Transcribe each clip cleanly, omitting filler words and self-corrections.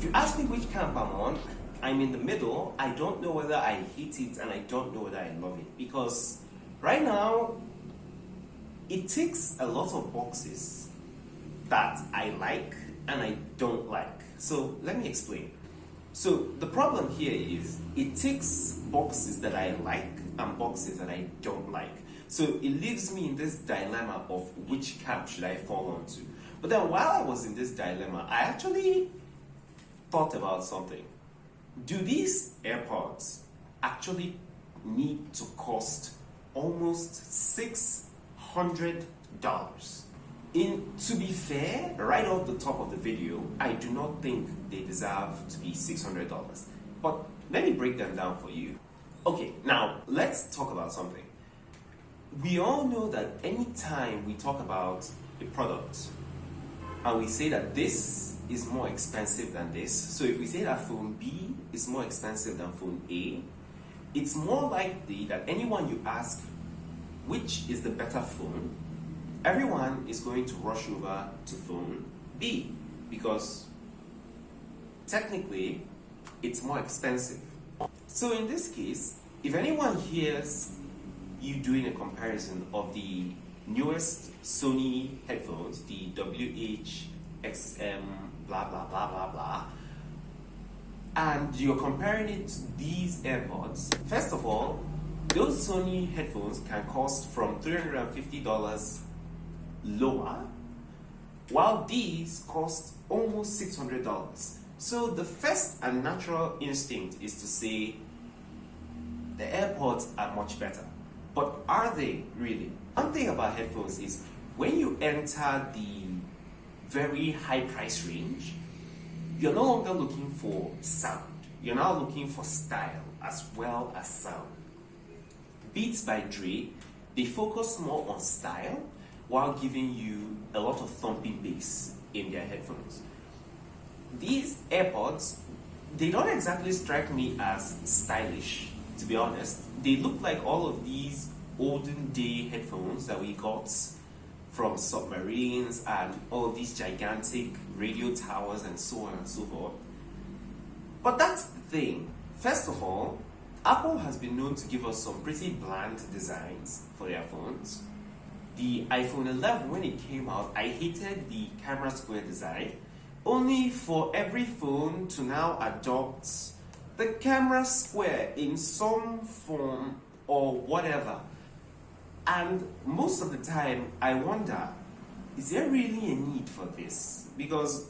If you ask me which camp I'm on, I'm in the middle. I don't know whether I hate it and I don't know whether I love it, because right now it ticks a lot of boxes that I like and I don't like. So let me explain. So the problem here is it ticks boxes that I like and boxes that I don't like. So it leaves me in this dilemma of which camp should I fall onto. But then while I was in this dilemma, I actually thought about something. Do these AirPods actually need to cost almost $600? To be fair, right off the top of the video, I do not think they deserve to be $600. But let me break them down for you. Okay, now let's talk about something. We all know that anytime we talk about a product and we say that this is more expensive than this, so if we say that phone B is more expensive than phone A, it's more likely that anyone you ask which is the better phone, everyone is going to rush over to phone B because technically it's more expensive. So in this case, if anyone hears you doing a comparison of the newest Sony headphones, the WH-XM blah blah blah blah blah, and you're comparing it to these AirPods, first of all, those Sony headphones can cost from $350 lower, while these cost almost $600. So the first and natural instinct is to say the AirPods are much better. But are they really? One thing about headphones is when you enter the very high price range, you're no longer looking for sound. You're now looking for style as well as sound. Beats by Dre, they focus more on style while giving you a lot of thumping bass in their headphones. These AirPods, they don't exactly strike me as stylish, to be honest. They look like all of these olden day headphones that we got from submarines and all of these gigantic radio towers and so on and so forth. But that's the thing. First of all, Apple has been known to give us some pretty bland designs for their phones. The iPhone 11, when it came out, I hated the camera square design, only for every phone to now adopt the camera square in some form or whatever. And most of the time, I wonder, is there really a need for this? Because,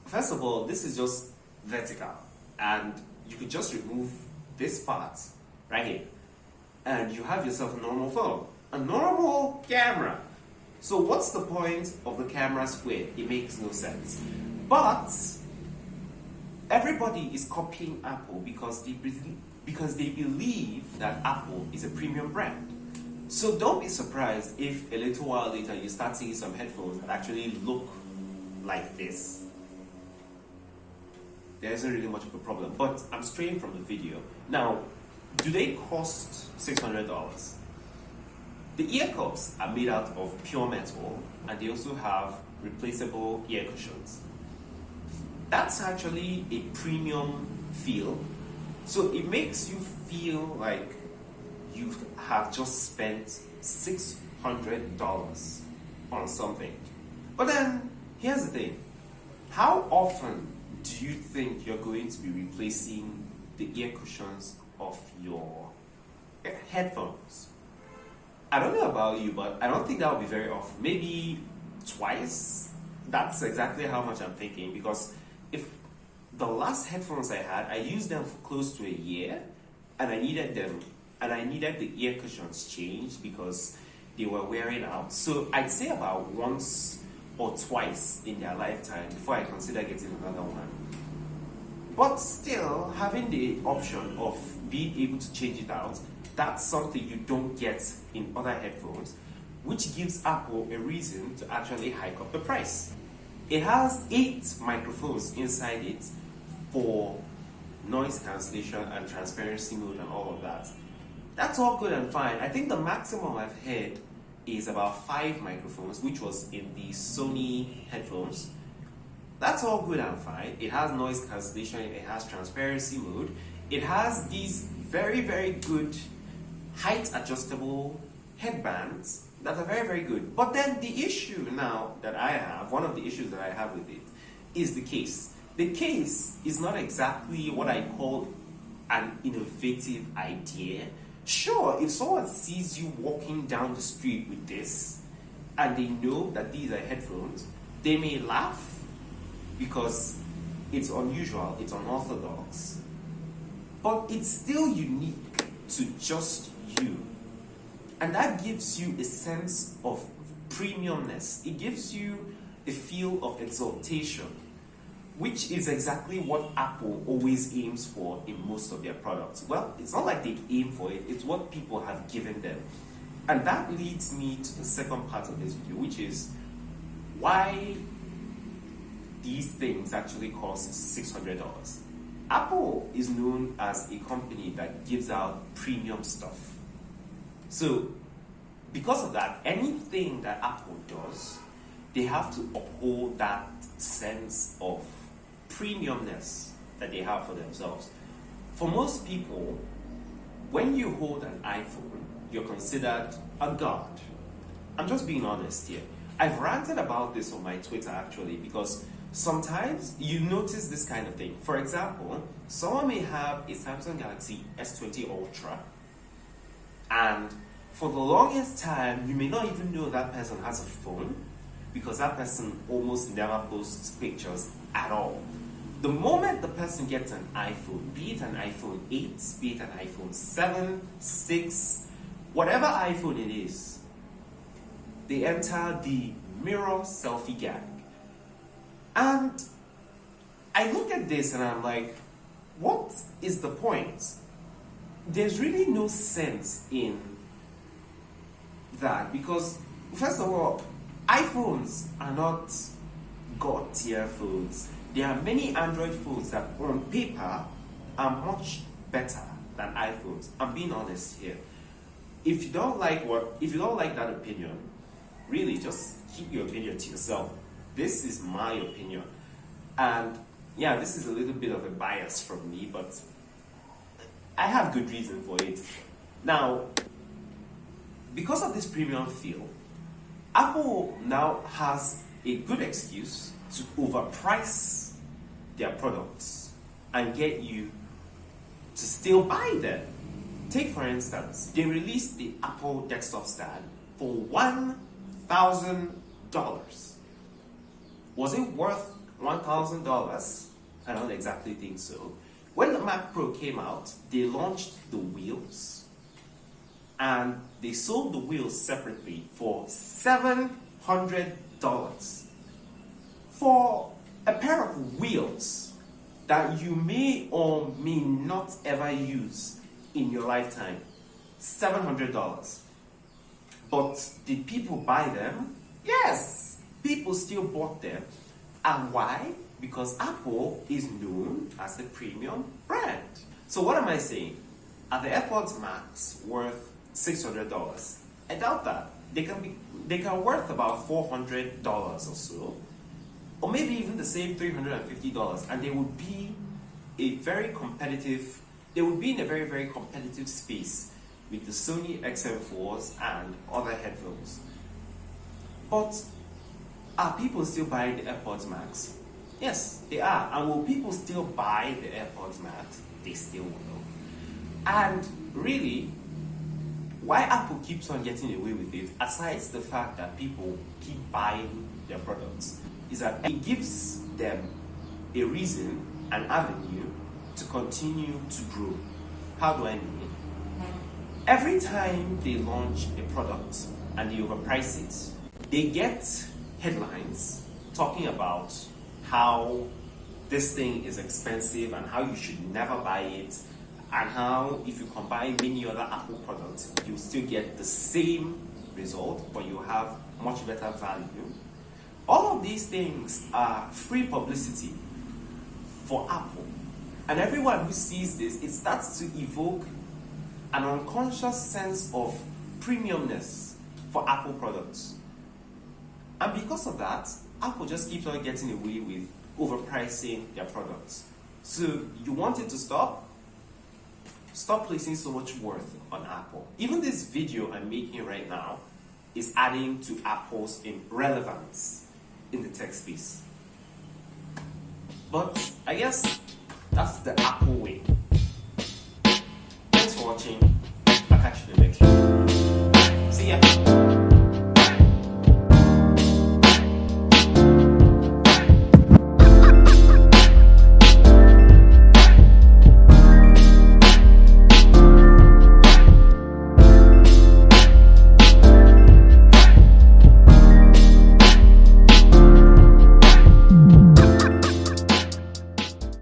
first of all, this is just vertical, and you could just remove this part right here, and you have yourself a normal phone, a normal camera. So what's the point of the camera square? It makes no sense. But everybody is copying Apple because they believe that Apple is a premium brand. So don't be surprised if a little while later you start seeing some headphones that actually look like this. There isn't really much of a problem, but I'm straying from the video. Now, do they cost $600? The ear cups are made out of pure metal, and they also have replaceable ear cushions. That's actually a premium feel, so it makes you feel like you have just spent $600 on something. But then, here's the thing. How often do you think you're going to be replacing the ear cushions of your headphones? I don't know about you, but I don't think that would be very often. Maybe twice. That's exactly how much I'm thinking, because if the last headphones I had, I used them for close to a year, and I needed the ear cushions changed because they were wearing out. So I'd say about once or twice in their lifetime before I consider getting another one. But still, having the option of being able to change it out, that's something you don't get in other headphones, which gives Apple a reason to actually hike up the price. It has 8 microphones inside it for noise cancellation and transparency mode and all of that. That's all good and fine. I think the maximum I've heard is about 5 microphones, which was in the Sony headphones. That's all good and fine. It has noise cancellation, it has transparency mode, it has these very, very good height adjustable headbands that are very, very good. But then the issue now that I have, one of the issues that I have with it, is the case. The case is not exactly what I call an innovative idea. Sure, if someone sees you walking down the street with this and they know that these are headphones, they may laugh because it's unusual, it's unorthodox, but it's still unique to just you. And that gives you a sense of premiumness. It gives you a feel of exaltation, which is exactly what Apple always aims for in most of their products. Well, it's not like they aim for it, it's what people have given them. And that leads me to the second part of this video, which is why these things actually cost $600. Apple is known as a company that gives out premium stuff. So, because of that, anything that Apple does, they have to uphold that sense of premiumness that they have for themselves. For most people, when you hold an iPhone, you're considered a god. I'm just being honest here. I've ranted about this on my Twitter actually, because sometimes you notice this kind of thing. For example, someone may have a Samsung Galaxy S20 Ultra, and for the longest time, you may not even know that person has a phone, because that person almost never posts pictures at all. The moment the person gets an iPhone, be it an iPhone 8, be it an iPhone 7, 6, whatever iPhone it is, they enter the mirror selfie gang. And I look at this and I'm like, what is the point? There's really no sense in that, because first of all, iPhones are not god tier phones. There are many Android phones that on paper are much better than iPhones. I'm being honest here. If you don't like that opinion, really just keep your opinion to yourself. This is my opinion. And yeah, this is a little bit of a bias from me, but I have good reason for it. Now, because of this premium feel, Apple now has a good excuse to overprice their products and get you to still buy them. Take for instance, they released the Apple desktop stand for $1,000. Was it worth $1,000? I don't exactly think so. When the Mac Pro came out, they launched the wheels, and they sold the wheels separately for $700 for a pair of wheels that you may or may not ever use in your lifetime. $700. But did people buy them? Yes, people still bought them. And why? Because Apple is known as a premium brand. So what am I saying? Are the Airpods Max worth $600? I doubt that. They can worth about $400 or so, or maybe even the same $350, and they would be a very competitive. They would be in a very, very competitive space with the Sony XM4s and other headphones. But are people still buying the Airpods Max? Yes, they are. And will people still buy the Airpods Max? They still will. And really, why Apple keeps on getting away with it, aside the fact that people keep buying their products, is that it gives them a reason, an avenue to continue to grow. How do I mean it? Every time they launch a product and they overprice it, they get headlines talking about how this thing is expensive and how you should never buy it, and how if you combine many other Apple products, you still get the same result, but you have much better value. All of these things are free publicity for Apple. And everyone who sees this, it starts to evoke an unconscious sense of premiumness for Apple products. And because of that, Apple just keeps on getting away with overpricing their products. So you want it to stop? Stop placing so much worth on Apple. Even this video I'm making right now is adding to Apple's relevance in the tech space. But I guess that's the Apple way. Thanks for watching. I'll catch you in the next video. See ya.